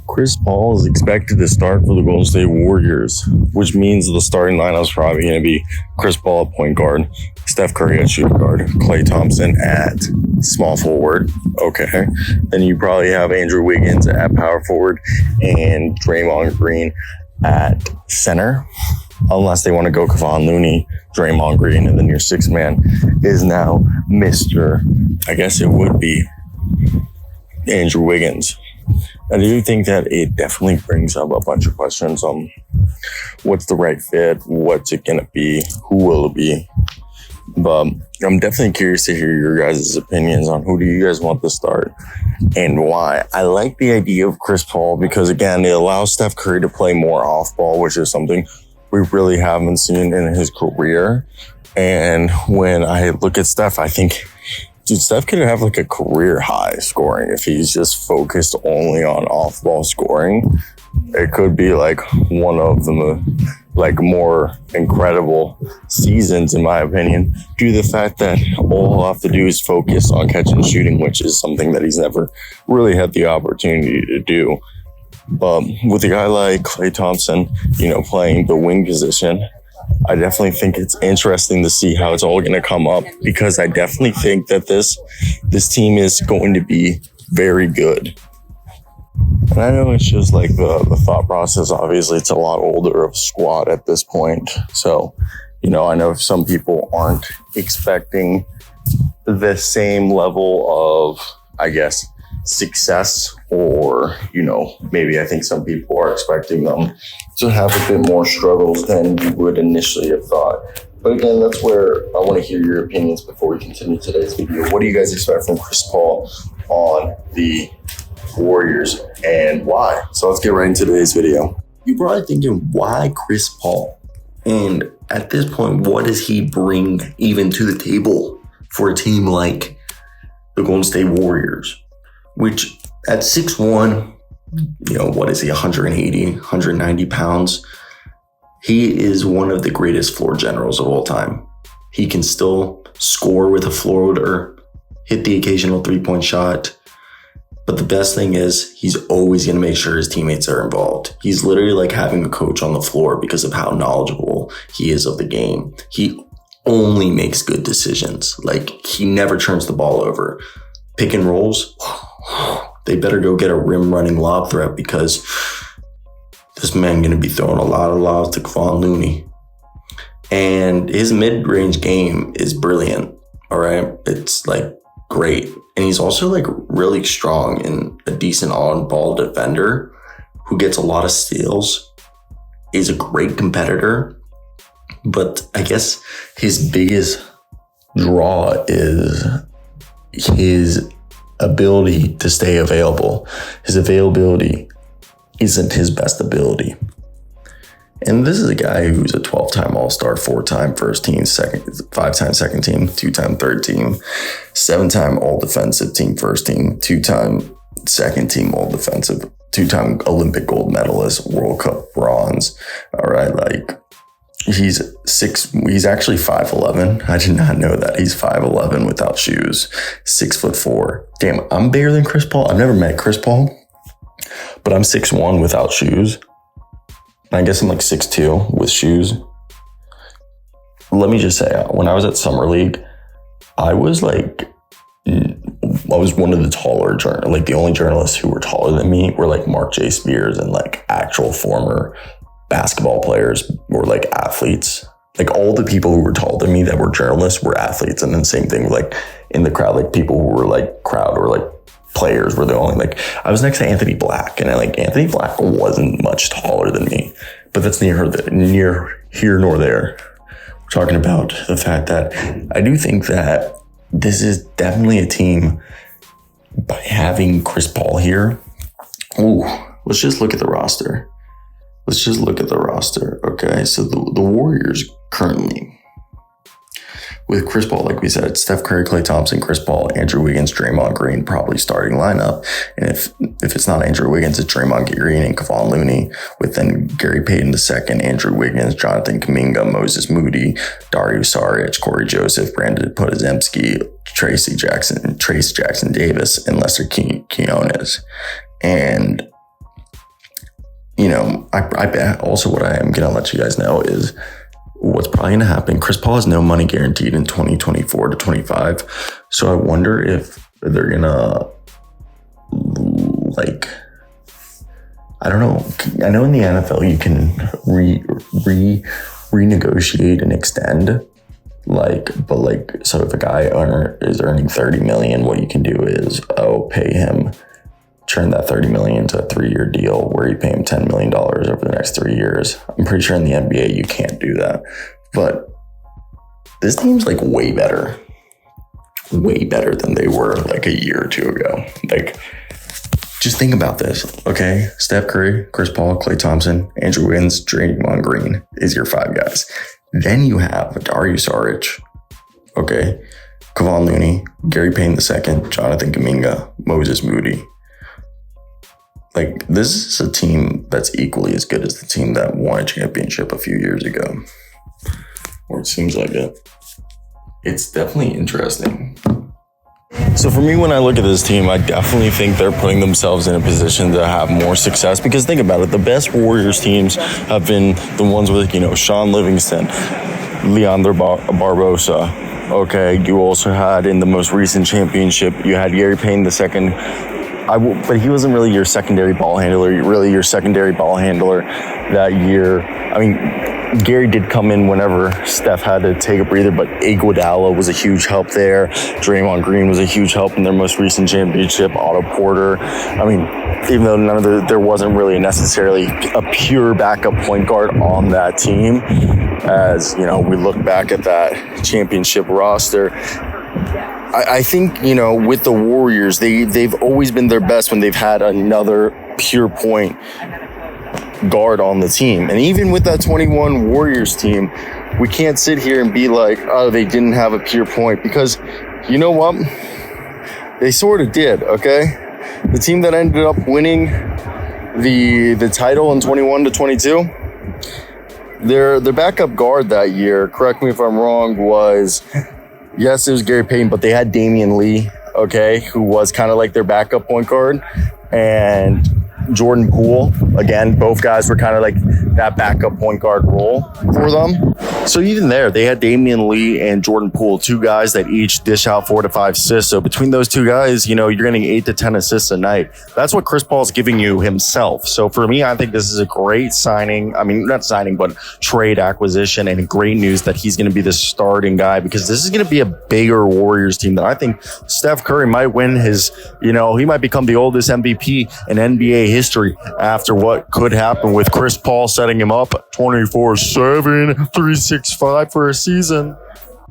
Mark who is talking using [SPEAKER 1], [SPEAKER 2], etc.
[SPEAKER 1] Chris Paul is expected to start for the Golden State Warriors, which means the starting lineup is probably going to be Chris Paul at point guard, Steph Curry at shooting guard, Klay Thompson at small forward. Okay. Then you probably have Andrew Wiggins at power forward and Draymond Green at center. Unless they want to go Kevon Looney, Draymond Green, and then your sixth man is now Mr. I guess it would be Andrew Wiggins. I do think that it definitely brings up a bunch of questions on what's the right fit, what's it going to be, who will it be. But I'm definitely curious to hear your guys' opinions on who do you guys want to start and why. I like the idea of Chris Paul because, again, it allows Steph Curry to play more off ball, which is something we really haven't seen in his career. And when I look at Steph, I think, dude, Steph could have like a career high scoring if he's just focused only on off ball scoring. It could be like one of the like more incredible seasons, in my opinion, due to the fact that all he'll have to do is focus on catch and shooting, which is something that he's never really had the opportunity to do. But with a guy like Klay Thompson, playing the wing position, I definitely think it's interesting to see how it's all going to come up, because I definitely think that this team is going to be very good. And I know it's just like the thought process. Obviously, it's a lot older of a squad at this point. So, I know some people aren't expecting the same level of, I guess, success, or maybe I think some people are expecting them to have a bit more struggles than you would initially have thought. But again, that's where I want to hear your opinions before we continue today's video. What do you guys expect from Chris Paul on the Warriors and why? So let's get right into today's video. You're probably thinking, why Chris Paul? And at this point, what does he bring even to the table for a team like the Golden State Warriors? Which at 6'1", what is he, 180, 190 pounds? He is one of the greatest floor generals of all time. He can still score with a floater, hit the occasional three-point shot. But the best thing is he's always going to make sure his teammates are involved. He's literally like having a coach on the floor because of how knowledgeable he is of the game. He only makes good decisions. Like, he never turns the ball over. Pick and rolls, they better go get a rim running lob threat, because this man going to be throwing a lot of lobs to Kevon Looney. And his mid-range game is brilliant, all right? It's like great. And he's also like really strong and a decent on-ball defender who gets a lot of steals. He's a great competitor. But I guess his biggest draw is his ability to stay available. His availability isn't his best ability. And this is a guy who's a 12-time All-Star, 4-time first team, 5-time second team, 2-time third team, 7-time All-Defensive team first team, 2-time second team All-Defensive, 2-time Olympic gold medalist, World Cup bronze. All right, like, he's actually 5'11". I did not know that. He's 5'11" without shoes, 6'4". Damn, I'm bigger than Chris Paul. I've never met Chris Paul, but I'm 6'1" without shoes. I guess I'm like 6'2" with shoes. Let me just say, when I was at Summer League, I was one of the taller the only journalists who were taller than me were like Marc Spears and like actual former basketball players were like athletes. Like, all the people who were taller than me that were journalists were athletes. And then same thing, like in the crowd, like people who were like crowd or like players were the only, like, I was next to Anthony Black, and Anthony Black wasn't much taller than me, but that's near here nor there. We're talking about the fact that I do think that this is definitely a team, by having Chris Paul here. Ooh, let's just look at the roster. Okay, so the Warriors currently, with Chris Paul, like we said, Steph Curry, Klay Thompson, Chris Paul, Andrew Wiggins, Draymond Green, probably starting lineup. And if it's not Andrew Wiggins, it's Draymond Green and Kevon Looney, with then Gary Payton II, Andrew Wiggins, Jonathan Kuminga, Moses Moody, Dario Saric, Corey Joseph, Brandon Podozemski, Trace Jackson Davis, and Lester Quinones. And
[SPEAKER 2] I bet also what I am going to let you guys know is what's probably going to happen. Chris Paul has no money guaranteed in 2024 to 25. So I wonder if they're going to, like, I don't know. I know in the NFL you can renegotiate and extend. So if a guy is earning 30 million, what you can do is, pay him, turn that 30 million into a 3-year deal where you pay him $10 million over the next 3 years. I'm pretty sure in the NBA you can't do that. But this team's like way better than they were like a year or two ago. Like, just think about this, okay? Steph Curry, Chris Paul, Klay Thompson, Andrew Wiggins, Draymond Green is your 5 guys. Then you have Dario Saric, okay? Kevon Looney, Gary Payne II, Jonathan Kuminga, Moses Moody. Like, this is a team that's equally as good as the team that won a championship a few years ago. Or it seems like it. It's definitely interesting.
[SPEAKER 1] So for me, when I look at this team, I definitely think they're putting themselves in a position to have more success. Because think about it, the best Warriors teams have been the ones with, Sean Livingston, Leandro Barbosa. Okay, you also had in the most recent championship, you had Gary Payne II. But he wasn't really your secondary ball handler. Your secondary ball handler that year. I mean, Gary did come in whenever Steph had to take a breather, but Iguodala was a huge help there. Draymond Green was a huge help in their most recent championship. Otto Porter. I mean, even though there wasn't really necessarily a pure backup point guard on that team, as we look back at that championship roster. I think, with the Warriors, they've always been their best when they've had another pure point guard on the team. And even with that 21 Warriors team, we can't sit here and be like, oh, they didn't have a pure point, because you know what? They sort of did, okay? The team that ended up winning the title in 21 to 22, their backup guard that year, correct me if I'm wrong, was, yes, it was Gary Payton, but they had Damian Lee, okay, who was kind of like their backup point guard, and Jordan Poole. Again, both guys were kind of like that backup point guard role for them. So even there, they had Damian Lee and Jordan Poole, 2 guys that each dish out 4 to 5 assists. So between those 2 guys, you're getting 8 to 10 assists a night. That's what Chris Paul's giving you himself. So for me, I think this is a great signing. I mean, not signing, but trade acquisition, and great news that he's going to be the starting guy, because this is going to be a bigger Warriors team that I think Steph Curry might win his, he might become the oldest MVP in NBA history after what could happen with Chris Paul setting him up 24/7, 365 for a season.